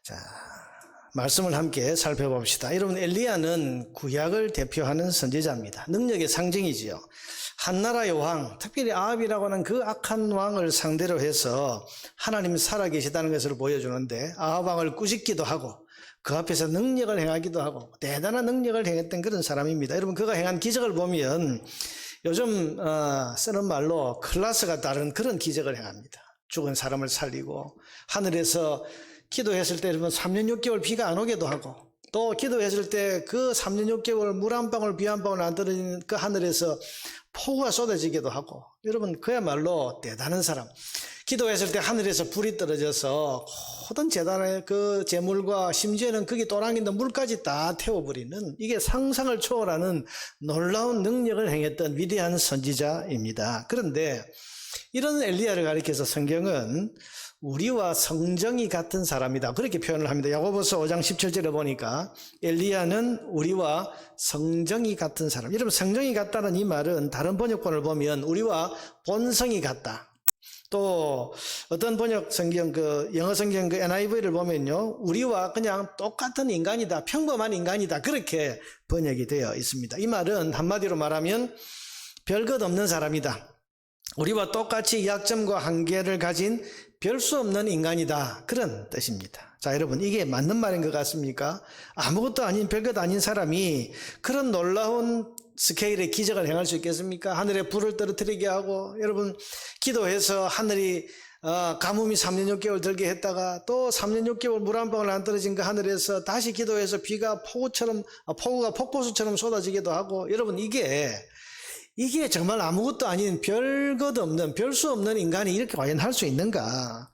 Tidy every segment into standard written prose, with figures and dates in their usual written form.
자, 말씀을 함께 살펴봅시다. 여러분, 엘리야는 구약을 대표하는 선지자입니다. 능력의 상징이지요. 한나라의 왕, 특별히 아합이라고 하는 그 악한 왕을 상대로 해서 하나님이 살아계시다는 것을 보여주는데, 아합 왕을 꾸짖기도 하고 그 앞에서 능력을 행하기도 하고 대단한 능력을 행했던 그런 사람입니다. 여러분, 그가 행한 기적을 보면 요즘 쓰는 말로 클래스가 다른 그런 기적을 행합니다. 죽은 사람을 살리고, 하늘에서 기도했을 때 여러분 3년 6개월 비가 안 오게도 하고, 또 기도했을 때 그 3년 6개월 물 한 방울 비 한 방울 안 떨어지는 그 하늘에서 폭우가 쏟아지기도 하고, 여러분 그야말로 대단한 사람. 기도했을 때 하늘에서 불이 떨어져서 모든 재단의 그 재물과 심지어는 거기 또랑이는 물까지 다 태워버리는, 이게 상상을 초월하는 놀라운 능력을 행했던 위대한 선지자입니다. 그런데 이런 엘리야를 가리켜서 성경은 우리와 성정이 같은 사람이다, 그렇게 표현을 합니다. 야고보서 5장 17절에 보니까 엘리야는 우리와 성정이 같은 사람. 여러분, 성정이 같다는 이 말은 다른 번역본을 보면 우리와 본성이 같다. 또 어떤 번역 성경, 영어 성경 NIV를 보면요, 우리와 그냥 똑같은 인간이다, 평범한 인간이다, 그렇게 번역이 되어 있습니다. 이 말은 한마디로 말하면 별것 없는 사람이다, 우리와 똑같이 약점과 한계를 가진 별 수 없는 인간이다, 그런 뜻입니다. 자, 여러분, 이게 맞는 말인 것 같습니까? 아무것도 아닌, 별것 아닌 사람이 그런 놀라운 스케일의 기적을 행할 수 있겠습니까? 하늘에 불을 떨어뜨리게 하고, 여러분, 기도해서 하늘이 가뭄이 3년 6개월 들게 했다가 또 3년 6개월 물 한 방울 안 떨어진 그 하늘에서 다시 기도해서 비가 폭우가 폭포수처럼 쏟아지기도 하고, 여러분, 이게 정말 아무것도 아닌 별것 없는, 별 수 없는 인간이 이렇게 과연 할 수 있는가?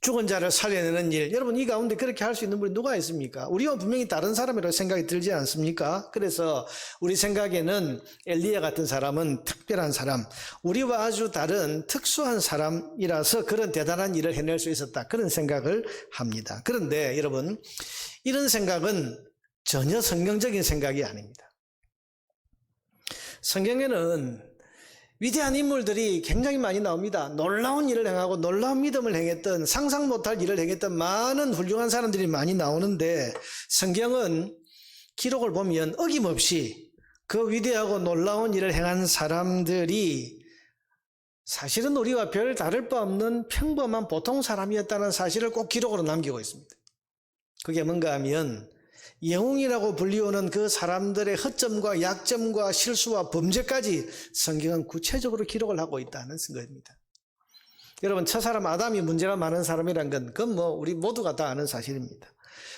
죽은 자를 살려내는 일, 여러분, 이 가운데 그렇게 할 수 있는 분이 누가 있습니까? 우리와 분명히 다른 사람이라고 생각이 들지 않습니까? 그래서 우리 생각에는 엘리야 같은 사람은 특별한 사람, 우리와 아주 다른 특수한 사람이라서 그런 대단한 일을 해낼 수 있었다, 그런 생각을 합니다. 그런데 여러분, 이런 생각은 전혀 성경적인 생각이 아닙니다. 성경에는 위대한 인물들이 굉장히 많이 나옵니다. 놀라운 일을 행하고 놀라운 믿음을 행했던, 상상 못할 일을 행했던 많은 훌륭한 사람들이 많이 나오는데, 성경은 기록을 보면 어김없이 그 위대하고 놀라운 일을 행한 사람들이 사실은 우리와 별 다를 바 없는 평범한 보통 사람이었다는 사실을 꼭 기록으로 남기고 있습니다. 그게 뭔가 하면 영웅이라고 불리우는 그 사람들의 허점과 약점과 실수와 범죄까지 성경은 구체적으로 기록을 하고 있다는 것입니다. 여러분, 첫사람 아담이 문제가 많은 사람이란 건 그건 우리 모두가 다 아는 사실입니다.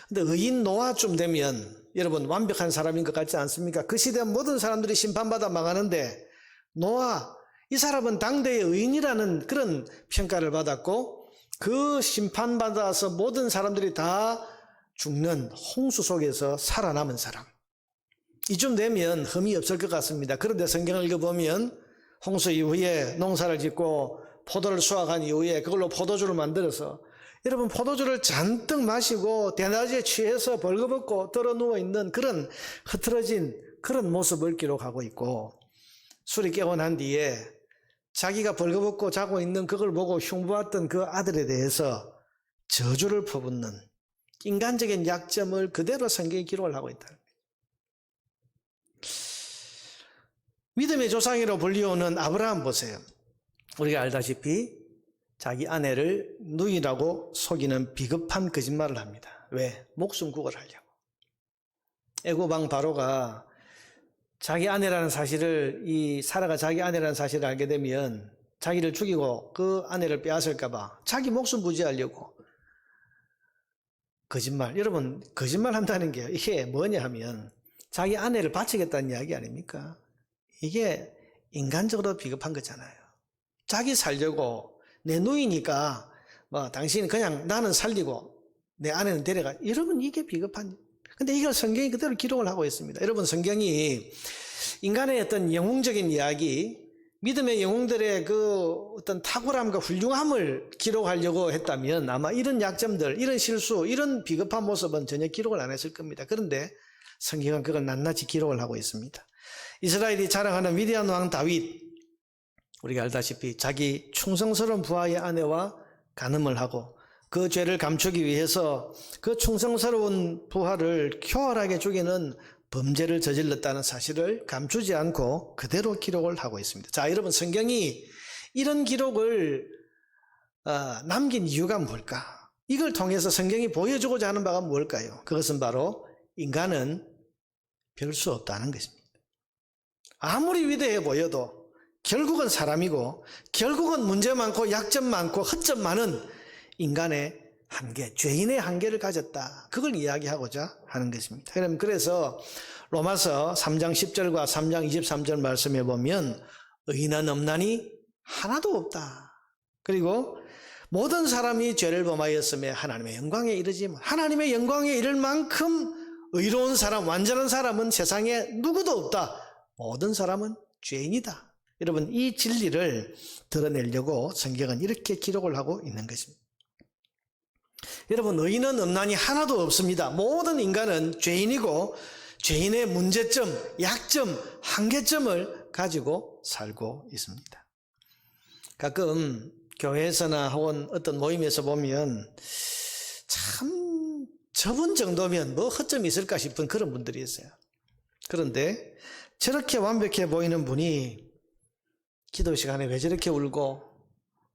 근데 의인 노아쯤 되면 여러분 완벽한 사람인 것 같지 않습니까? 그 시대 모든 사람들이 심판받아 망하는데 노아, 이 사람은 당대의 의인이라는 그런 평가를 받았고, 그 심판받아서 모든 사람들이 다 죽는 홍수 속에서 살아남은 사람, 이쯤 되면 흠이 없을 것 같습니다. 그런데 성경을 읽어보면 홍수 이후에 농사를 짓고 포도를 수확한 이후에 그걸로 포도주를 만들어서, 여러분, 포도주를 잔뜩 마시고 대낮에 취해서 벌거벗고 떨어 누워있는 그런 흐트러진 그런 모습을 기록하고 있고, 술이 깨고 난 뒤에 자기가 벌거벗고 자고 있는 그걸 보고 흉보았던 그 아들에 대해서 저주를 퍼붓는 인간적인 약점을 그대로 성경에 기록을 하고 있다. 믿음의 조상이라고 불리우는 아브라함 보세요. 우리가 알다시피 자기 아내를 누이라고 속이는 비겁한 거짓말을 합니다. 왜? 목숨 구걸하려고. 애굽 왕 바로가 자기 아내라는 사실을, 이 사라가 자기 아내라는 사실을 알게 되면 자기를 죽이고 그 아내를 빼앗을까 봐 자기 목숨 부지하려고 거짓말. 여러분, 거짓말 한다는 게 이게 뭐냐 하면 자기 아내를 바치겠다는 이야기 아닙니까? 이게 인간적으로 비겁한 거잖아요. 자기 살려고 내 누이니까 당신은 그냥 나는 살리고 내 아내는 데려가. 여러분, 이게 비겁한. 근데 이걸 성경이 그대로 기록을 하고 있습니다. 여러분, 성경이 인간의 어떤 영웅적인 이야기, 믿음의 영웅들의 그 어떤 탁월함과 훌륭함을 기록하려고 했다면 아마 이런 약점들, 이런 실수, 이런 비겁한 모습은 전혀 기록을 안 했을 겁니다. 그런데 성경은 그걸 낱낱이 기록을 하고 있습니다. 이스라엘이 자랑하는 위대한 왕 다윗, 우리가 알다시피 자기 충성스러운 부하의 아내와 간음을 하고 그 죄를 감추기 위해서 그 충성스러운 부하를 교활하게 죽이는 범죄를 저질렀다는 사실을 감추지 않고 그대로 기록을 하고 있습니다. 자, 여러분, 성경이 이런 기록을 남긴 이유가 뭘까? 이걸 통해서 성경이 보여주고자 하는 바가 뭘까요? 그것은 바로 인간은 별 수 없다는 것입니다. 아무리 위대해 보여도 결국은 사람이고 결국은 문제 많고 약점 많고 허점 많은 인간의 한계, 죄인의 한계를 가졌다. 그걸 이야기하고자 하는 것입니다. 그래서 로마서 3장 10절과 3장 23절 말씀에 보면 의인은 없나니 하나도 없다. 그리고 모든 사람이 죄를 범하였으며 하나님의 영광에 이르지 하나님의 영광에 이를 만큼 의로운 사람, 완전한 사람은 세상에 누구도 없다. 모든 사람은 죄인이다. 여러분, 이 진리를 드러내려고 성경은 이렇게 기록을 하고 있는 것입니다. 여러분, 의인은 없나니 하나도 없습니다. 모든 인간은 죄인이고 죄인의 문제점, 약점, 한계점을 가지고 살고 있습니다. 가끔 교회에서나 혹은 어떤 모임에서 보면 참 저분 정도면 뭐 허점이 있을까 싶은 그런 분들이 있어요. 그런데 저렇게 완벽해 보이는 분이 기도 시간에 왜 저렇게 울고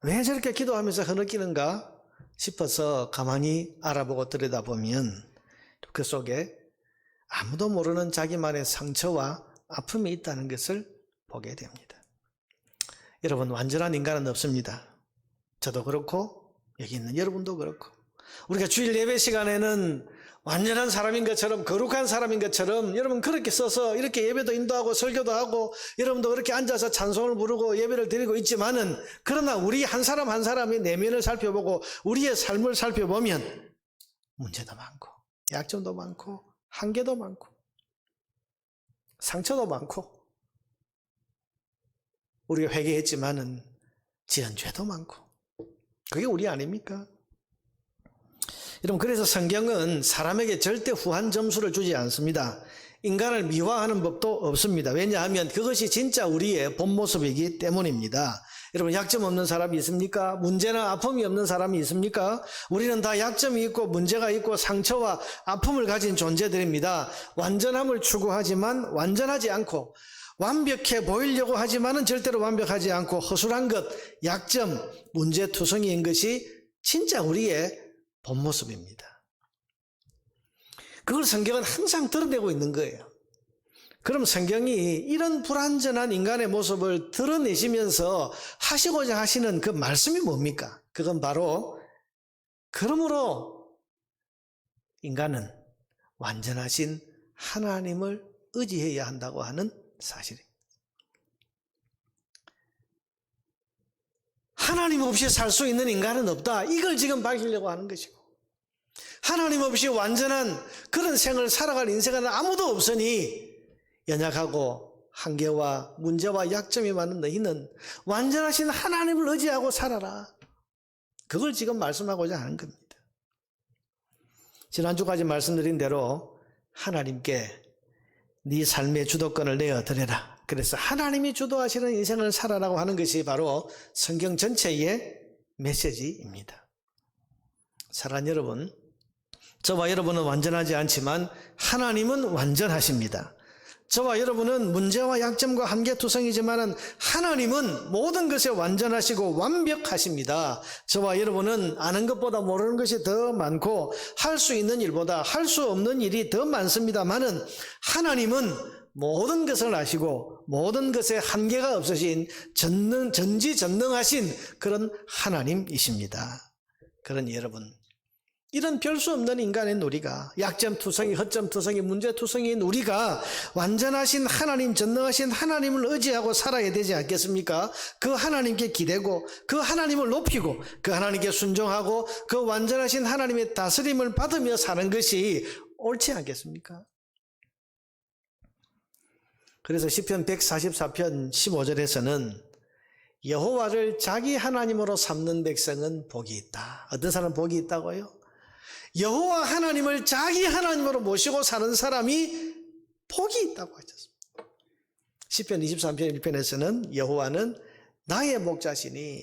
왜 저렇게 기도하면서 흐느끼는가 싶어서 가만히 알아보고 들여다보면 그 속에 아무도 모르는 자기만의 상처와 아픔이 있다는 것을 보게 됩니다. 여러분, 완전한 인간은 없습니다. 저도 그렇고 여기 있는 여러분도 그렇고 우리가 주일 예배 시간에는 완전한 사람인 것처럼 거룩한 사람인 것처럼 여러분 그렇게 써서 이렇게 예배도 인도하고 설교도 하고 여러분도 그렇게 앉아서 찬송을 부르고 예배를 드리고 있지만은 그러나 우리 한 사람 한 사람의 내면을 살펴보고 우리의 삶을 살펴보면 문제도 많고 약점도 많고 한계도 많고 상처도 많고 우리가 회개했지만은 지은 죄도 많고 그게 우리 아닙니까? 여러분, 그래서 성경은 사람에게 절대 후한 점수를 주지 않습니다. 인간을 미화하는 법도 없습니다. 왜냐하면 그것이 진짜 우리의 본 모습이기 때문입니다. 여러분, 약점 없는 사람이 있습니까? 문제나 아픔이 없는 사람이 있습니까? 우리는 다 약점이 있고 문제가 있고 상처와 아픔을 가진 존재들입니다. 완전함을 추구하지만 완전하지 않고 완벽해 보이려고 하지만은 절대로 완벽하지 않고 허술한 것, 약점, 문제투성이인 것이 진짜 우리의 본 모습입니다. 그걸 성경은 항상 드러내고 있는 거예요. 그럼 성경이 이런 불완전한 인간의 모습을 드러내시면서 하시고자 하시는 그 말씀이 뭡니까? 그건 바로 그러므로 인간은 완전하신 하나님을 의지해야 한다고 하는 사실입니다. 하나님 없이 살 수 있는 인간은 없다. 이걸 지금 밝히려고 하는 것이고 하나님 없이 완전한 그런 생을 살아갈 인생은 아무도 없으니 연약하고 한계와 문제와 약점이 많은 너희는 완전하신 하나님을 의지하고 살아라. 그걸 지금 말씀하고자 하는 겁니다. 지난주까지 말씀드린 대로 하나님께 네 삶의 주도권을 내어드려라. 그래서 하나님이 주도하시는 인생을 살아라고 하는 것이 바로 성경 전체의 메시지입니다. 사랑하는 여러분, 저와 여러분은 완전하지 않지만 하나님은 완전하십니다. 저와 여러분은 문제와 약점과 한계투성이지만 하나님은 모든 것에 완전하시고 완벽하십니다. 저와 여러분은 아는 것보다 모르는 것이 더 많고 할 수 있는 일보다 할 수 없는 일이 더 많습니다만은 하나님은 모든 것을 아시고 모든 것에 한계가 없으신 전지전능하신 그런 하나님이십니다. 그러니 여러분, 이런 별 수 없는 인간인 우리가 약점투성이, 허점투성이, 문제투성이인 우리가 완전하신 하나님, 전능하신 하나님을 의지하고 살아야 되지 않겠습니까? 그 하나님께 기대고 그 하나님을 높이고 그 하나님께 순종하고 그 완전하신 하나님의 다스림을 받으며 사는 것이 옳지 않겠습니까? 그래서 시편 144편 15절에서는 여호와를 자기 하나님으로 삼는 백성은 복이 있다. 어떤 사람은 복이 있다고요? 여호와 하나님을 자기 하나님으로 모시고 사는 사람이 복이 있다고 하셨습니다. 시편 23편 1편에서는 여호와는 나의 목자시니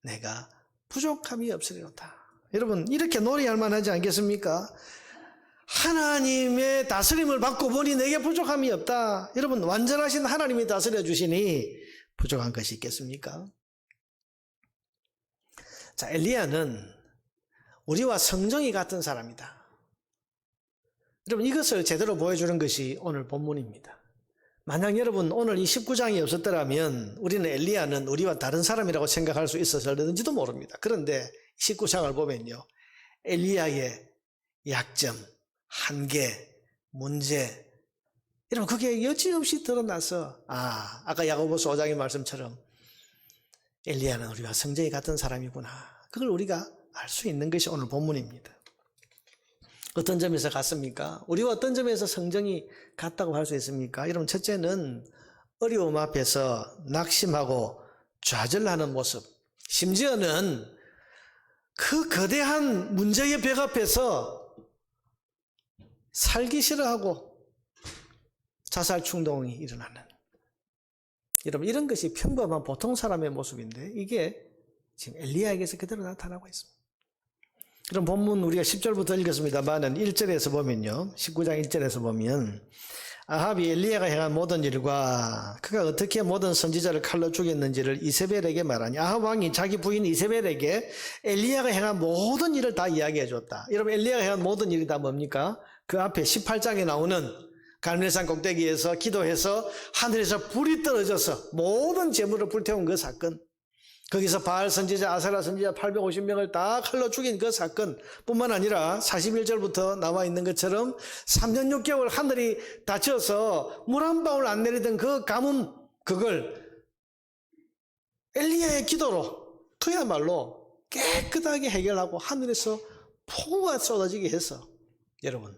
내가 부족함이 없으리로다. 여러분 이렇게 놀이할 만하지 않겠습니까? 하나님의 다스림을 받고 보니 내게 부족함이 없다. 여러분 완전하신 하나님이 다스려 주시니 부족한 것이 있겠습니까? 자, 엘리야는 우리와 성정이 같은 사람이다. 여러분 이것을 제대로 보여주는 것이 오늘 본문입니다. 만약 여러분 오늘 이 19장이 없었더라면 우리는 엘리야는 우리와 다른 사람이라고 생각할 수 있었을는지도 모릅니다. 그런데 19장을 보면요, 엘리야의 약점, 한계, 문제, 여러분 그게 여지없이 드러나서 아까 야고보서 5장의 말씀처럼 엘리야는 우리와 성정이 같은 사람이구나, 그걸 우리가 알 수 있는 것이 오늘 본문입니다. 어떤 점에서 같습니까? 우리와 어떤 점에서 성정이 같다고 할 수 있습니까? 여러분 첫째는 어려움 앞에서 낙심하고 좌절하는 모습, 심지어는 그 거대한 문제의 벽 앞에서 살기 싫어하고 자살 충동이 일어나는, 여러분 이런 것이 평범한 보통 사람의 모습인데 이게 지금 엘리야에게서 그대로 나타나고 있습니다. 그럼 본문 우리가 10절부터 읽었습니다만은 1절에서 보면요, 19장 1절에서 보면 아합이 엘리야가 행한 모든 일과 그가 어떻게 모든 선지자를 칼로 죽였는지를 이세벨에게 말하니, 아합 왕이 자기 부인 이세벨에게 엘리야가 행한 모든 일을 다 이야기해 줬다. 여러분 엘리야가 행한 모든 일이 다 뭡니까? 그 앞에 18장에 나오는 갈멜산 꼭대기에서 기도해서 하늘에서 불이 떨어져서 모든 재물을 불태운 그 사건, 거기서 바알 선지자, 아세라 선지자 850명을 다 칼로 죽인 그 사건 뿐만 아니라 41절부터 나와 있는 것처럼 3년 6개월 하늘이 닫혀서 물 한 방울 안 내리던 그 가뭄, 그걸 엘리야의 기도로 그야말로 깨끗하게 해결하고 하늘에서 폭우가 쏟아지게 해서 여러분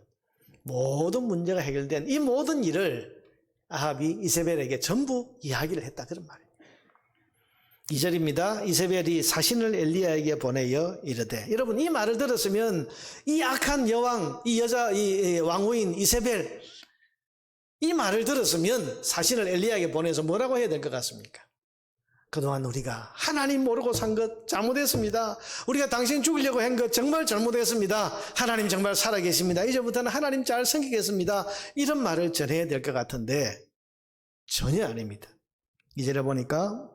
모든 문제가 해결된 이 모든 일을 아합이 이세벨에게 전부 이야기를 했다, 그런 말이에요. 2절입니다. 이세벨이 사신을 엘리야에게 보내어 이르되, 여러분 이 말을 들었으면 이 악한 여왕, 이 여자, 이 왕후인 이세벨, 이 말을 들었으면 사신을 엘리야에게 보내서 뭐라고 해야 될 것 같습니까? 그동안 우리가 하나님 모르고 산 것 잘못했습니다. 우리가 당신 죽이려고 한 것 정말 잘못했습니다. 하나님 정말 살아계십니다. 이제부터는 하나님 잘 섬기겠습니다. 이런 말을 전해야 될 것 같은데 전혀 아닙니다. 2절에 보니까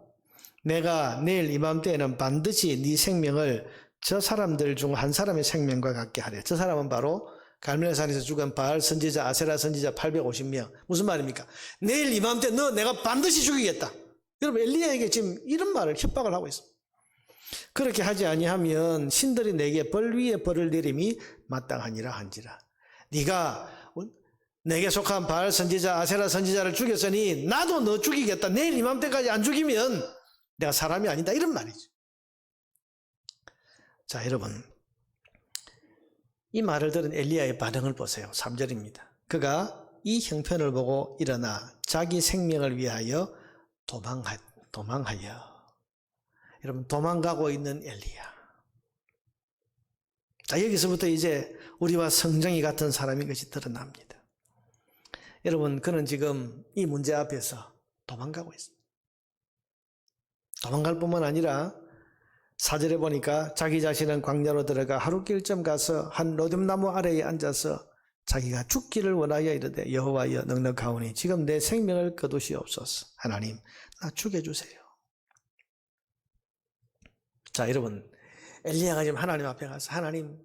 내가 내일 이맘때에는 반드시 네 생명을 저 사람들 중 한 사람의 생명과 같게 하래. 저 사람은 바로 갈멜산에서 죽은 바알 선지자, 아세라 선지자 850명. 무슨 말입니까? 내일 이맘때 너 내가 반드시 죽이겠다. 여러분 엘리야에게 지금 이런 말을 협박을 하고 있습니다. 그렇게 하지 아니하면 신들이 내게 벌 위에 벌을 내림이 마땅하니라 한지라. 네가 내게 속한 바알 선지자, 아세라 선지자를 죽였으니 나도 너 죽이겠다. 내일 이맘때까지 안 죽이면 내가 사람이 아니다, 이런 말이죠. 자, 여러분 이 말을 들은 엘리야의 반응을 보세요. 3절입니다. 그가 이 형편을 보고 일어나 자기 생명을 위하여 도망하여. 여러분 도망가고 있는 엘리야. 자, 여기서부터 이제 우리와 성정이 같은 사람인 것이 드러납니다. 여러분 그는 지금 이 문제 앞에서 도망가고 있습니다. 도망갈 뿐만 아니라 4절에 보니까 자기 자신은 광야로 들어가 하룻길쯤 가서 한 로뎀나무 아래에 앉아서 자기가 죽기를 원하여 이르되, 여호와여 넉넉하오니 지금 내 생명을 거두시옵소서. 하나님 나 죽여주세요. 자, 여러분 엘리야가 지금 하나님 앞에 가서 하나님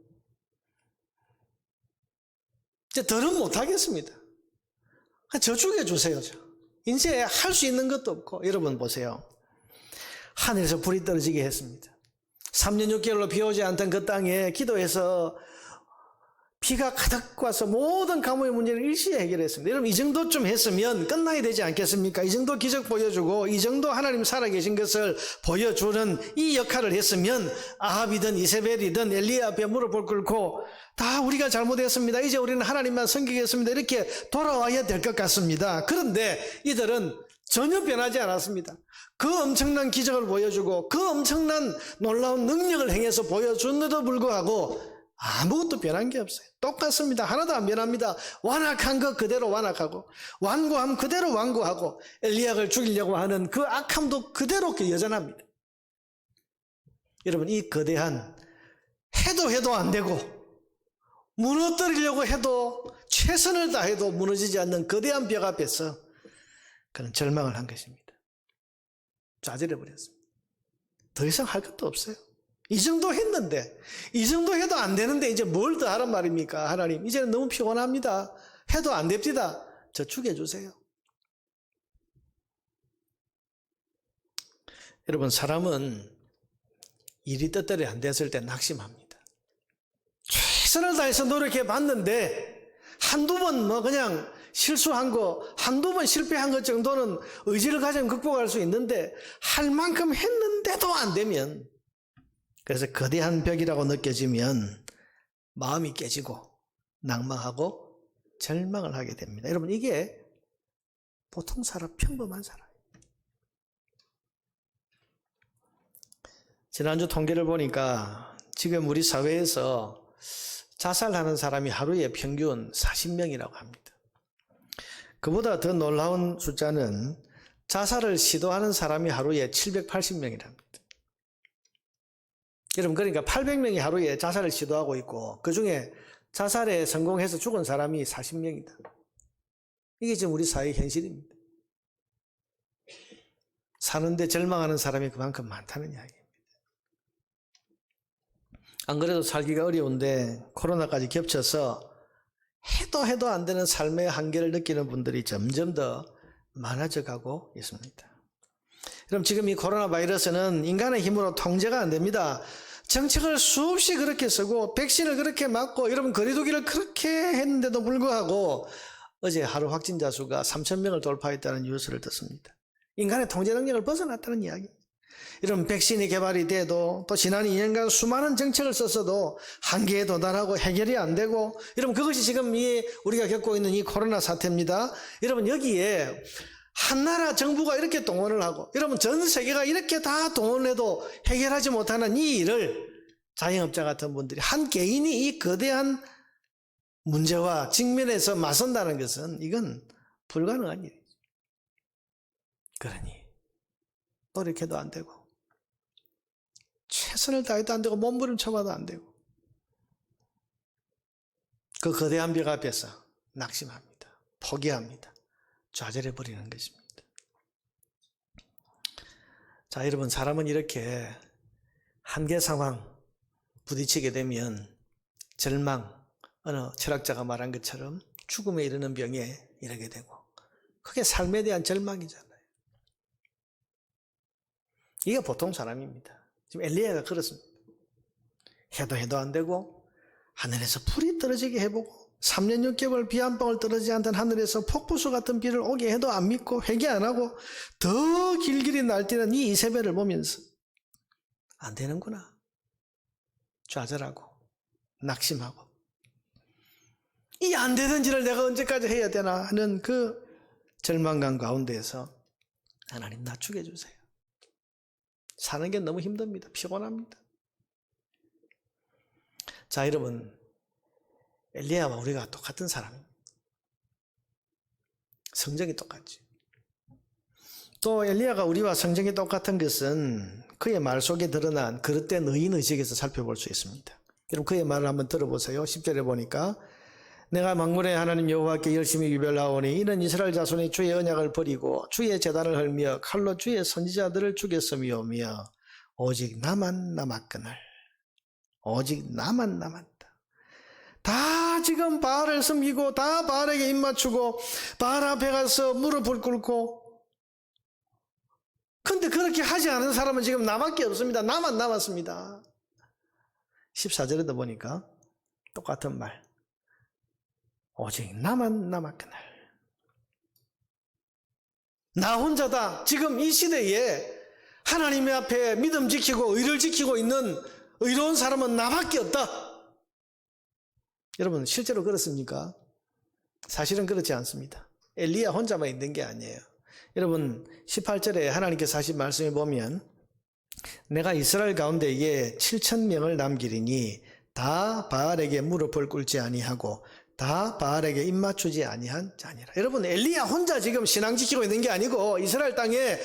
이제 더는 못하겠습니다. 저 죽여주세요. 이제 할 수 있는 것도 없고. 여러분 보세요, 하늘에서 불이 떨어지게 했습니다. 3년 6개월로 비 오지 않던 그 땅에 기도해서 비가 가득 와서 모든 가뭄의 문제를 일시에 해결했습니다. 여러분 이 정도쯤 했으면 끝나야 되지 않겠습니까? 이 정도 기적 보여주고 이 정도 하나님 살아계신 것을 보여주는 이 역할을 했으면 아합이든 이세벨이든 엘리야 앞에 무릎을 꿇고 다 우리가 잘못했습니다. 이제 우리는 하나님만 섬기겠습니다. 이렇게 돌아와야 될 것 같습니다. 그런데 이들은 전혀 변하지 않았습니다. 그 엄청난 기적을 보여주고 그 엄청난 놀라운 능력을 행해서 보여주는데도 불구하고 아무것도 변한 게 없어요. 똑같습니다. 하나도 안 변합니다. 완악한 것 그대로 완악하고 완고함 그대로 완고하고 엘리야를 죽이려고 하는 그 악함도 그대로 여전합니다. 여러분 이 거대한 해도 안 되고 무너뜨리려고 해도 최선을 다해도 무너지지 않는 거대한 벽 앞에서 그는 절망을 한 것입니다. 좌절해버렸습니다. 더 이상 할 것도 없어요. 이 정도 했는데, 이 정도 해도 안 되는데 이제 뭘 더 하란 말입니까? 하나님, 이제는 너무 피곤합니다. 해도 안 됩니다. 저 죽여주세요. 여러분, 사람은 일이 뜻대로 안 됐을 때 낙심합니다. 최선을 다해서 노력해 봤는데 한두 번 그냥 실수한 거, 한두 번 실패한 것 정도는 의지를 가지면 극복할 수 있는데 할 만큼 했는데도 안 되면, 그래서 거대한 벽이라고 느껴지면 마음이 깨지고 낭망하고 절망을 하게 됩니다. 여러분, 이게 보통 사람, 평범한 사람. 지난주 통계를 보니까 지금 우리 사회에서 자살하는 사람이 하루에 평균 40명이라고 합니다. 그보다 더 놀라운 숫자는 자살을 시도하는 사람이 하루에 780명이랍니다. 여러분, 그러니까 800명이 하루에 자살을 시도하고 있고 그 중에 자살에 성공해서 죽은 사람이 40명이다. 이게 지금 우리 사회의 현실입니다. 사는데 절망하는 사람이 그만큼 많다는 이야기입니다. 안 그래도 살기가 어려운데 코로나까지 겹쳐서 해도 안 되는 삶의 한계를 느끼는 분들이 점점 더 많아져 가고 있습니다. 그럼 지금 이 코로나 바이러스는 인간의 힘으로 통제가 안 됩니다. 정책을 수없이 그렇게 쓰고 백신을 그렇게 맞고 여러분 거리두기를 그렇게 했는데도 불구하고 어제 하루 확진자 수가 3,000명을 돌파했다는 뉴스를 듣습니다. 인간의 통제 능력을 벗어났다는 이야기. 이런 백신이 개발이 돼도 또 지난 2년간 수많은 정책을 썼어도 한계에 도달하고 해결이 안 되고, 여러분 그것이 지금 우리가 겪고 있는 이 코로나 사태입니다. 여러분 여기에 한 나라 정부가 이렇게 동원을 하고 여러분 전 세계가 이렇게 다 동원해도 해결하지 못하는 이 일을 자영업자 같은 분들이, 한 개인이 이 거대한 문제와 직면해서 맞선다는 것은 이건 불가능한 일이죠. 그러니 노력해도 안 되고 최선을 다해도 안 되고 몸부림쳐봐도 안 되고 그 거대한 벽 앞에서 낙심합니다. 포기합니다. 좌절해버리는 것입니다. 자, 여러분, 사람은 이렇게 한계 상황 부딪히게 되면 절망, 어느 철학자가 말한 것처럼 죽음에 이르는 병에 이르게 되고, 그게 삶에 대한 절망이잖아요. 이게 보통 사람입니다. 지금 엘리야가 그렇습니다. 해도 안 되고 하늘에서 불이 떨어지게 해보고 3년 6개월 비 한 방울 떨어지지 않던 하늘에서 폭포수 같은 비를 오게 해도 안 믿고 회개 안 하고 더 길길이 날뛰는 이 이세벨을 보면서 안 되는구나 좌절하고 낙심하고, 이 안 되는 일을 내가 언제까지 해야 되나 하는 그 절망감 가운데에서 하나님 나 죽여주세요. 사는 게 너무 힘듭니다. 피곤합니다. 자, 여러분, 엘리야와 우리가 똑같은 사람입니다. 성정이 똑같지. 또 엘리야가 우리와 성정이 똑같은 것은 그의 말 속에 드러난 그릇된 의인의식에서 살펴볼 수 있습니다. 여러분 그의 말을 한번 들어보세요. 10절에 보니까 내가 만군의 하나님 여호와께 열심히 유별하오니 이는 이스라엘 자손이 주의 언약을 버리고 주의 제단을 헐며 칼로 주의 선지자들을 죽였음이오며 오직 나만 남았거늘. 오직 나만 남았다. 다 지금 바알을 섬기고 다 바알에게 입맞추고 바알 앞에 가서 무릎을 꿇고, 근데 그렇게 하지 않은 사람은 지금 나밖에 없습니다. 나만 남았습니다. 14절에도 보니까 똑같은 말. 오직 나만 남았거늘. 나 혼자다. 지금 이 시대에 하나님의 앞에 믿음 지키고 의를 지키고 있는 의로운 사람은 나밖에 없다. 여러분 실제로 그렇습니까? 사실은 그렇지 않습니다. 엘리야 혼자만 있는 게 아니에요. 여러분 18절에 하나님께서 하신 말씀에 보면 내가 이스라엘 가운데에 7,000명을 남기리니 다 바알에게 무릎을 꿇지 아니하고 다 바알에게 입맞추지 아니한 자니라. 여러분 엘리야 혼자 지금 신앙 지키고 있는 게 아니고 이스라엘 땅에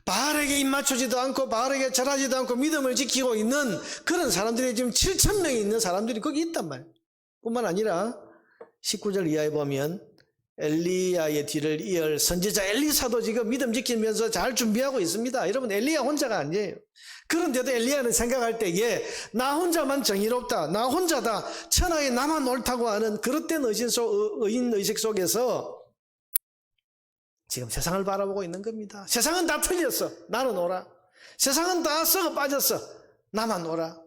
바알에게 입맞추지도 않고 바알에게 절하지도 않고 믿음을 지키고 있는 그런 사람들이 지금 7,000명이 있는 사람들이 거기 있단 말이에요. 뿐만 아니라 19절 이하에 보면 엘리야의 뒤를 이을 선지자 엘리사도 지금 믿음 지키면서 잘 준비하고 있습니다. 여러분, 엘리야 혼자가 아니에요. 그런데도 엘리야는 생각할 때에 나 혼자만 정의롭다, 나 혼자다, 천하에 나만 옳다고 하는 그릇된 의인의식 속에서 지금 세상을 바라보고 있는 겁니다. 세상은 다 틀렸어, 나는 옳아. 세상은 다 썩어 빠졌어, 나만 옳아.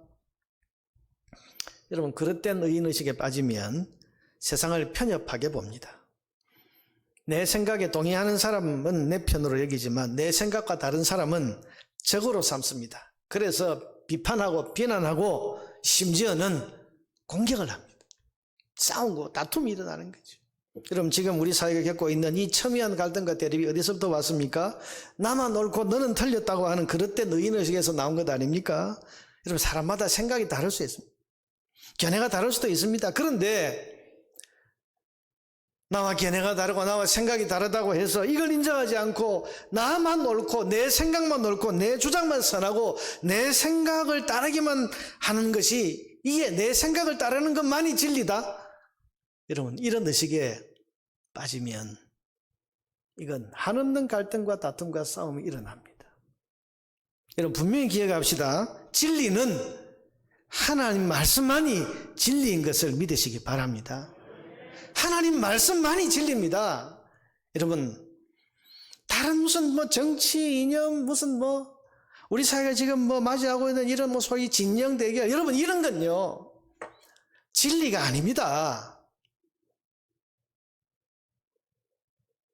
여러분, 그릇된 의인의식에 빠지면 세상을 편협하게 봅니다. 내 생각에 동의하는 사람은 내 편으로 여기지만 내 생각과 다른 사람은 적으로 삼습니다. 그래서 비판하고 비난하고 심지어는 공격을 합니다. 싸우고 다툼이 일어나는 거죠. 여러분, 지금 우리 사회가 겪고 있는 이 첨예한 갈등과 대립이 어디서부터 왔습니까? 나만 옳고 너는 틀렸다고 하는 그릇된 의인의식에서 나온 것 아닙니까? 여러분, 사람마다 생각이 다를 수 있습니다. 견해가 다를 수도 있습니다. 그런데 나와 견해가 다르고 나와 생각이 다르다고 해서 이걸 인정하지 않고 나만 옳고 내 생각만 옳고 내 주장만 선하고 내 생각을 따르기만 하는 것이, 이게 내 생각을 따르는 것만이 진리다? 여러분, 이런 의식에 빠지면 이건 한없는 갈등과 다툼과 싸움이 일어납니다. 여러분, 분명히 기억합시다. 진리는 하나님 말씀만이 진리인 것을 믿으시기 바랍니다. 하나님 말씀만이 진리입니다. 여러분, 다른 무슨 정치 이념 무슨 우리 사회가 지금 맞이하고 있는 이런 소위 진영 대결, 여러분, 이런 건요 진리가 아닙니다.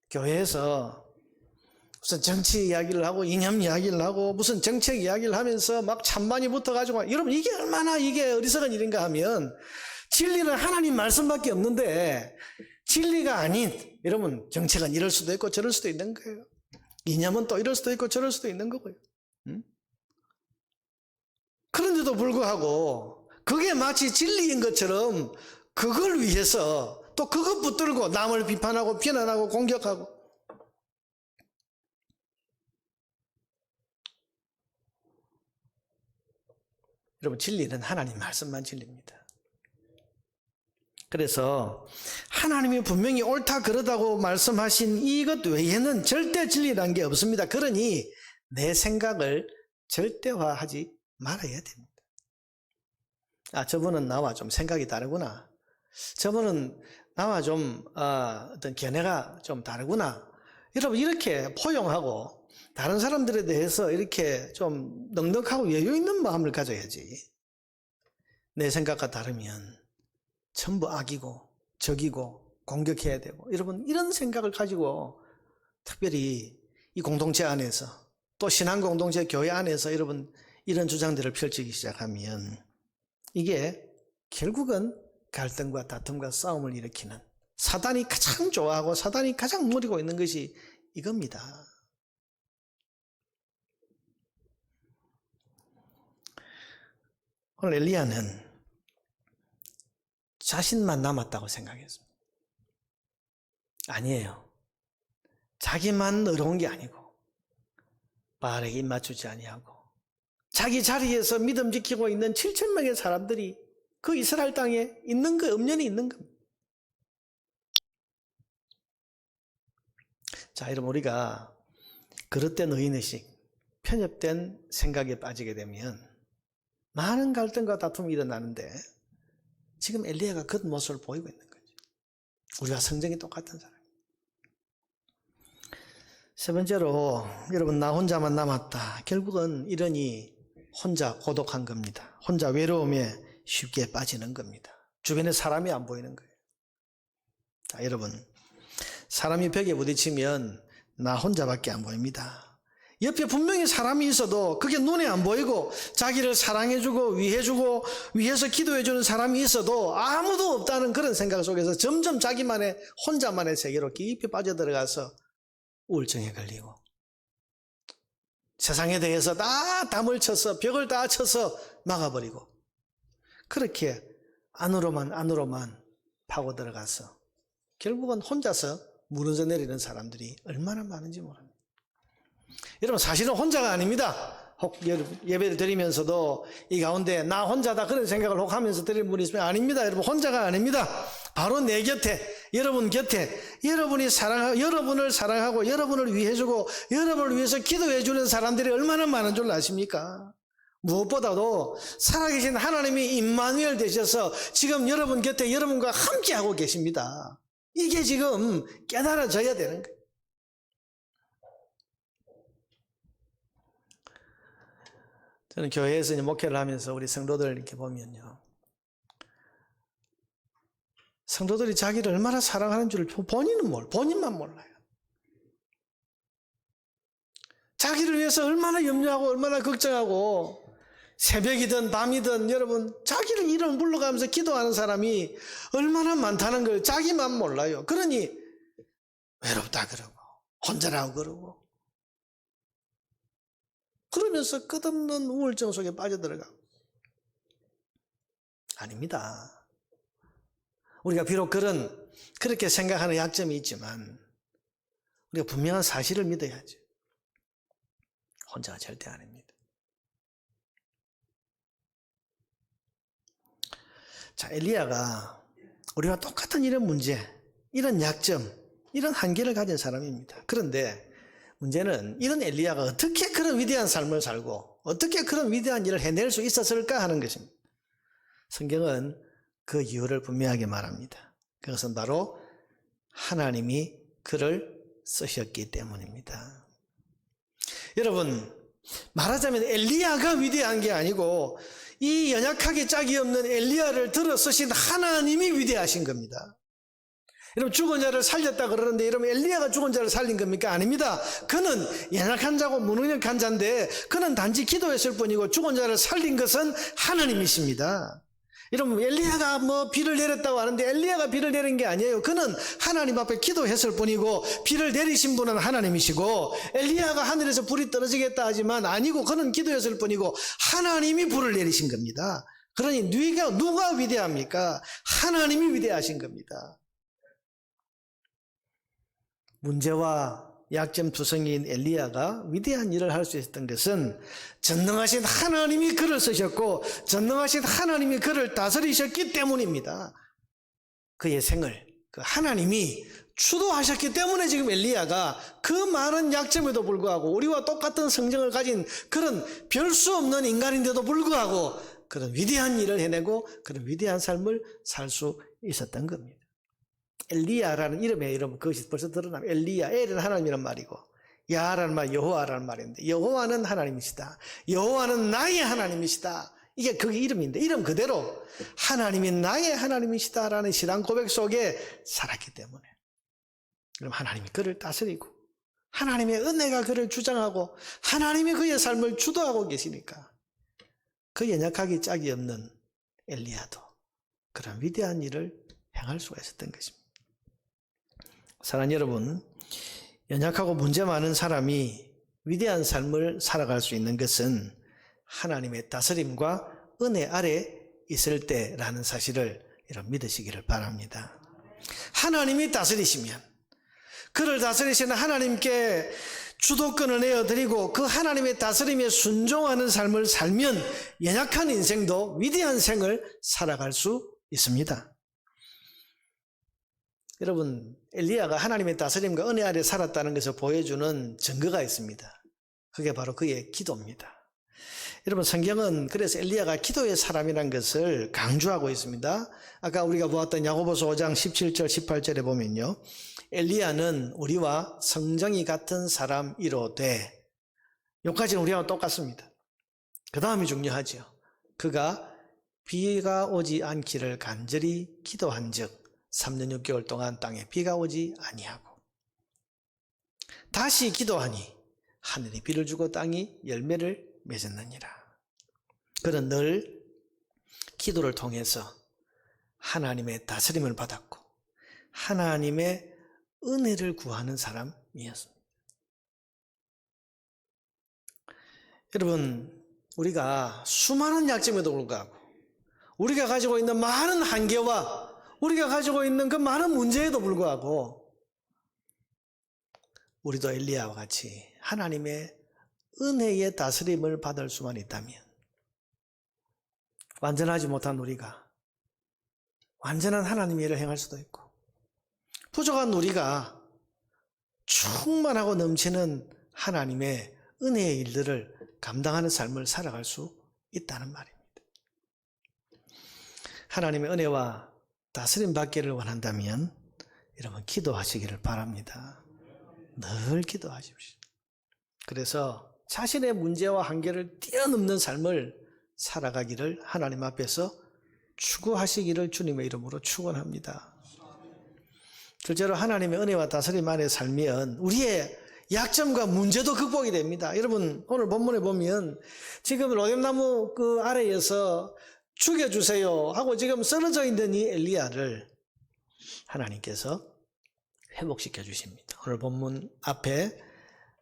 교회에서 무슨 정치 이야기를 하고 이념 이야기를 하고 무슨 정책 이야기를 하면서 막 찬반이 붙어가지고, 여러분, 이게 얼마나 이게 어리석은 일인가 하면, 진리는 하나님 말씀밖에 없는데 진리가 아닌, 여러분, 정책은 이럴 수도 있고 저럴 수도 있는 거예요. 이념은 또 이럴 수도 있고 저럴 수도 있는 거고요. 그런데도 불구하고 그게 마치 진리인 것처럼 그걸 위해서 또 그것 붙들고 남을 비판하고 비난하고 공격하고. 여러분, 진리는 하나님 말씀만 진리입니다. 그래서 하나님이 분명히 옳다 그러다고 말씀하신 이것 외에는 절대 진리라는 게 없습니다. 그러니 내 생각을 절대화하지 말아야 됩니다. 저분은 나와 좀 생각이 다르구나, 저분은 나와 좀 어떤 견해가 좀 다르구나, 여러분, 이렇게 포용하고 다른 사람들에 대해서 이렇게 좀 넉넉하고 여유 있는 마음을 가져야지. 내 생각과 다르면 전부 악이고 적이고 공격해야 되고, 여러분, 이런 생각을 가지고 특별히 이 공동체 안에서, 또 신앙 공동체 교회 안에서 여러분 이런 주장들을 펼치기 시작하면 이게 결국은 갈등과 다툼과 싸움을 일으키는, 사단이 가장 좋아하고 사단이 가장 노리고 있는 것이 이겁니다. 오늘 엘리야는 자신만 남았다고 생각했습니다. 아니에요. 자기만 의로운 게 아니고 바알에게 입맞추지 아니하고 자기 자리에서 믿음 지키고 있는 7,000명의 사람들이 그 이스라엘 땅에 있는 거, 엄연히 있는 겁니다. 자, 여러분, 우리가 그릇된 의인의식, 편협된 생각에 빠지게 되면 많은 갈등과 다툼이 일어나는데, 지금 엘리야가 그 모습을 보이고 있는 거죠. 우리와 성정이 똑같은 사람. 세 번째로, 여러분, 나 혼자만 남았다. 결국은 이러니 혼자 고독한 겁니다. 혼자 외로움에 쉽게 빠지는 겁니다. 주변에 사람이 안 보이는 거예요. 자, 여러분, 사람이 벽에 부딪히면 나 혼자밖에 안 보입니다. 옆에 분명히 사람이 있어도 그게 눈에 안 보이고, 자기를 사랑해주고 위해주고 위해서 기도해주는 사람이 있어도 아무도 없다는 그런 생각 속에서 점점 자기만의 혼자만의 세계로 깊이 빠져들어가서 우울증에 걸리고, 세상에 대해서 다 담을 쳐서 벽을 다 쳐서 막아버리고, 그렇게 안으로만 파고 들어가서 결국은 혼자서 무너져 내리는 사람들이 얼마나 많은지 모릅니다. 여러분 사실은 혼자가 아닙니다. 혹 예배를 드리면서도 이 가운데 나 혼자다 그런 생각을 혹 하면서 드리는 분이 있으면 아닙니다. 여러분 혼자가 아닙니다. 바로 내 곁에, 여러분 곁에 여러분을 사랑하고 여러분을 위해주고 여러분을 위해서 기도해주는 사람들이 얼마나 많은 줄 아십니까? 무엇보다도 살아계신 하나님이 임마누엘 되셔서 지금 여러분 곁에 여러분과 함께하고 계십니다. 이게 지금 깨달아져야 되는 거예요. 저는 교회에서 목회를 하면서 우리 성도들 이렇게 보면요, 성도들이 자기를 얼마나 사랑하는 줄 본인만 몰라요. 자기를 위해서 얼마나 염려하고 얼마나 걱정하고 새벽이든 밤이든 여러분 자기를 이름 불러가면서 기도하는 사람이 얼마나 많다는 걸 자기만 몰라요. 그러니 외롭다 그러고 혼자라고 그러고 그러면서 끝없는 우울증 속에 빠져들어가고. 아닙니다. 우리가 비록 그렇게 생각하는 약점이 있지만 우리가 분명한 사실을 믿어야죠. 혼자가 절대 아닙니다. 자, 엘리야가 우리와 똑같은 이런 문제, 이런 약점, 이런 한계를 가진 사람입니다. 그런데 문제는 이런 엘리야가 어떻게 그런 위대한 삶을 살고 어떻게 그런 위대한 일을 해낼 수 있었을까 하는 것입니다. 성경은 그 이유를 분명하게 말합니다. 그것은 바로 하나님이 그를 쓰셨기 때문입니다. 여러분, 말하자면 엘리야가 위대한 게 아니고 이 연약하게 짝이 없는 엘리야를 들어 쓰신 하나님이 위대하신 겁니다. 여러분, 죽은 자를 살렸다 그러는데 여러분 엘리야가 죽은 자를 살린 겁니까? 아닙니다. 그는 연약한 자고 무능력한 자인데 그는 단지 기도했을 뿐이고 죽은 자를 살린 것은 하나님이십니다. 여러분, 엘리야가 비를 내렸다고 하는데 엘리야가 비를 내린 게 아니에요. 그는 하나님 앞에 기도했을 뿐이고 비를 내리신 분은 하나님이시고, 엘리야가 하늘에서 불이 떨어지겠다 하지만 아니고 그는 기도했을 뿐이고 하나님이 불을 내리신 겁니다. 그러니 누가 위대합니까? 하나님이 위대하신 겁니다. 문제와 약점 투성이인 엘리야가 위대한 일을 할 수 있었던 것은 전능하신 하나님이 그를 쓰셨고 전능하신 하나님이 그를 다스리셨기 때문입니다. 그의 생을 하나님이 주도하셨기 때문에 지금 엘리야가 그 많은 약점에도 불구하고 우리와 똑같은 성정을 가진 그런 별 수 없는 인간인데도 불구하고 그런 위대한 일을 해내고 그런 위대한 삶을 살 수 있었던 겁니다. 엘리야라는 이름의 이름, 그것이 벌써 드러나면 엘리야, 엘은 하나님이란 말이고 야라는 말 여호와라는 말인데 여호와는 하나님이시다. 여호와는 나의 하나님이시다. 이게 그 이름인데 이름 그대로 하나님이 나의 하나님이시다라는 신앙 고백 속에 살았기 때문에 그럼 하나님이 그를 다스리고 하나님의 은혜가 그를 주장하고 하나님이 그의 삶을 주도하고 계시니까 그 연약하기 짝이 없는 엘리야도 그런 위대한 일을 행할 수가 있었던 것입니다. 사랑하는 여러분, 연약하고 문제 많은 사람이 위대한 삶을 살아갈 수 있는 것은 하나님의 다스림과 은혜 아래 있을 때라는 사실을 여러분 믿으시기를 바랍니다. 하나님이 다스리시면 그를 다스리시는 하나님께 주도권을 내어드리고 그 하나님의 다스림에 순종하는 삶을 살면 연약한 인생도 위대한 생을 살아갈 수 있습니다. 여러분, 엘리야가 하나님의 다스림과 은혜 아래 살았다는 것을 보여주는 증거가 있습니다. 그게 바로 그의 기도입니다. 여러분, 성경은 그래서 엘리야가 기도의 사람이라는 것을 강조하고 있습니다. 아까 우리가 보았던 야고보서 5장 17절 18절에 보면요, 엘리야는 우리와 성정이 같은 사람이로되, 여기까지는 우리와 똑같습니다. 그 다음이 중요하죠. 그가 비가 오지 않기를 간절히 기도한즉 3년 6개월 동안 땅에 비가 오지 아니하고 다시 기도하니 하늘이 비를 주고 땅이 열매를 맺었느니라. 그는 늘 기도를 통해서 하나님의 다스림을 받았고 하나님의 은혜를 구하는 사람이었습니다. 여러분, 우리가 수많은 약점에도 불구하고 우리가 가지고 있는 많은 한계와 우리가 가지고 있는 그 많은 문제에도 불구하고 우리도 엘리야와 같이 하나님의 은혜의 다스림을 받을 수만 있다면, 완전하지 못한 우리가 완전한 하나님의 일을 행할 수도 있고, 부족한 우리가 충만하고 넘치는 하나님의 은혜의 일들을 감당하는 삶을 살아갈 수 있다는 말입니다. 하나님의 은혜와 다스림 받기를 원한다면 여러분 기도하시기를 바랍니다. 늘 기도하십시오. 그래서 자신의 문제와 한계를 뛰어넘는 삶을 살아가기를 하나님 앞에서 추구하시기를 주님의 이름으로 축원합니다. 실제로 하나님의 은혜와 다스림 안에 살면 우리의 약점과 문제도 극복이 됩니다. 여러분 오늘 본문에 보면 지금 로뎀나무 그 아래에서 죽여주세요 하고 지금 쓰러져 있는 이 엘리야를 하나님께서 회복시켜 주십니다. 오늘 본문 앞에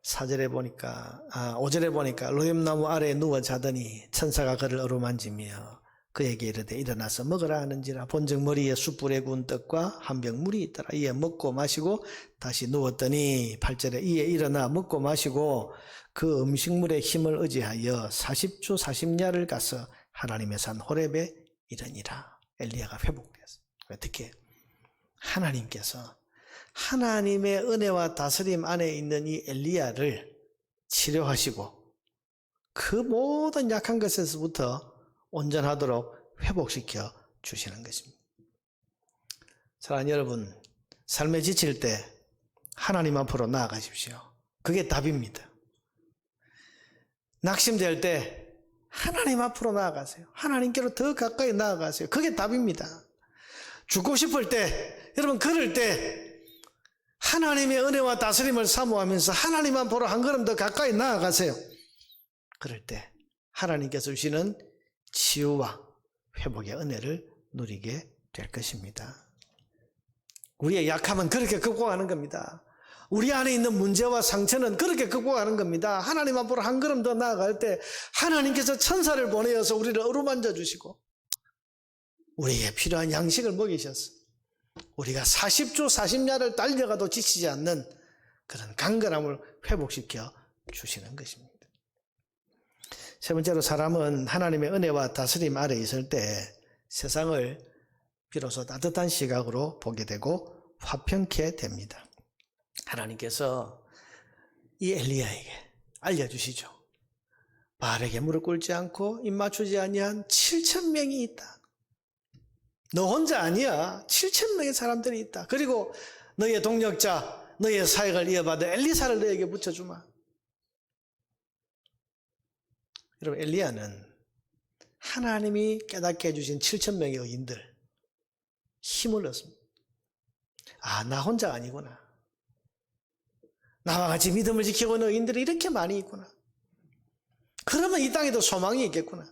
4절에 보니까 5절에 보니까 로뎀나무 아래에 누워 자더니 천사가 그를 어루만지며 그에게 이르되 일어나서 먹으라 하는지라. 본즉 머리에 숯불에 구운 떡과 한 병 물이 있더라. 이에 먹고 마시고 다시 누웠더니 8절에 이에 일어나 먹고 마시고 그 음식물의 힘을 의지하여 40주 40야를 가서 하나님의 산 호렙에 이르니라. 엘리야가 회복됐어요. 어떻게? 하나님께서 하나님의 은혜와 다스림 안에 있는 이 엘리야를 치료하시고 그 모든 약한 것에서부터 온전하도록 회복시켜 주시는 것입니다. 사랑하는 여러분, 삶에 지칠 때 하나님 앞으로 나아가십시오. 그게 답입니다. 낙심될 때 하나님 앞으로 나아가세요. 하나님께로 더 가까이 나아가세요. 그게 답입니다. 죽고 싶을 때, 여러분 그럴 때 하나님의 은혜와 다스림을 사모하면서 하나님 앞으로 한 걸음 더 가까이 나아가세요. 그럴 때 하나님께서 주시는 치유와 회복의 은혜를 누리게 될 것입니다. 우리의 약함은 그렇게 극복하는 겁니다. 우리 안에 있는 문제와 상처는 그렇게 극복하는 겁니다. 하나님 앞으로 한 걸음 더 나아갈 때 하나님께서 천사를 보내어서 우리를 어루만져 주시고 우리에게 필요한 양식을 먹이셨어. 우리가 40주 40야를 달려가도 지치지 않는 그런 강건함을 회복시켜 주시는 것입니다. 세 번째로 사람은 하나님의 은혜와 다스림 아래 있을 때 세상을 비로소 따뜻한 시각으로 보게 되고 화평케 됩니다. 하나님께서 이 엘리야에게 알려주시죠. 바알에게 무릎 꿇지 않고 입 맞추지 아니한 7,000명이 있다. 너 혼자 아니야. 7,000명의 사람들이 있다. 그리고 너의 동력자, 너의 사역을 이어받은 엘리사를 너에게 붙여주마. 여러분 엘리야는 하나님이 깨닫게 해주신 7,000명의 의인들 힘을 얻습니다. 나 혼자 아니구나. 나와 같이 믿음을 지키고 있는 의인들이 이렇게 많이 있구나. 그러면 이 땅에도 소망이 있겠구나.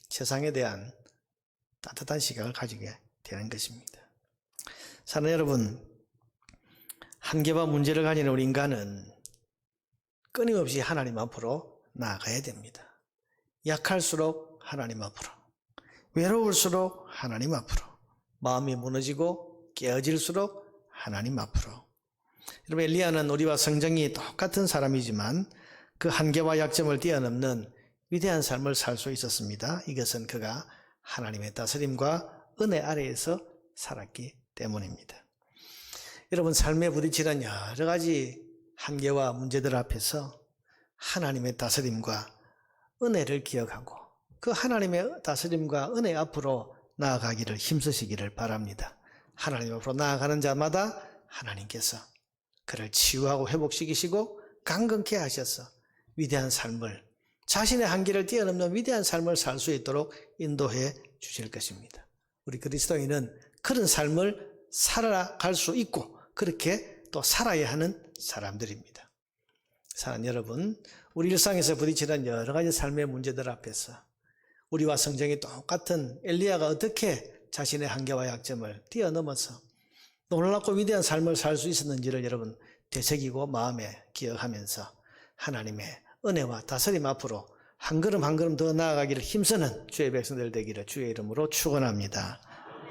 세상에 대한 따뜻한 시각을 가지게 되는 것입니다. 사랑하는 여러분, 한계와 문제를 가진 우리 인간은 끊임없이 하나님 앞으로 나아가야 됩니다. 약할수록 하나님 앞으로, 외로울수록 하나님 앞으로, 마음이 무너지고 깨어질수록 하나님 앞으로. 여러분 엘리야는 우리와 성정이 똑같은 사람이지만 그 한계와 약점을 뛰어넘는 위대한 삶을 살 수 있었습니다. 이것은 그가 하나님의 다스림과 은혜 아래에서 살았기 때문입니다. 여러분 삶에 부딪히는 여러 가지 한계와 문제들 앞에서 하나님의 다스림과 은혜를 기억하고 그 하나님의 다스림과 은혜 앞으로 나아가기를 힘쓰시기를 바랍니다. 하나님 앞으로 나아가는 자마다 하나님께서 그를 치유하고 회복시키시고 강건케 하셔서 위대한 삶을, 자신의 한계를 뛰어넘는 위대한 삶을 살 수 있도록 인도해 주실 것입니다. 우리 그리스도인은 그런 삶을 살아갈 수 있고 그렇게 또 살아야 하는 사람들입니다. 사랑하는 여러분, 우리 일상에서 부딪히는 여러 가지 삶의 문제들 앞에서 우리와 성정이 똑같은 엘리야가 어떻게 자신의 한계와 약점을 뛰어넘어서 놀랍고 위대한 삶을 살 수 있었는지를 여러분 되새기고 마음에 기억하면서 하나님의 은혜와 다스림 앞으로 한 걸음 한 걸음 더 나아가기를 힘쓰는 주의 백성들 되기를 주의 이름으로 축원합니다.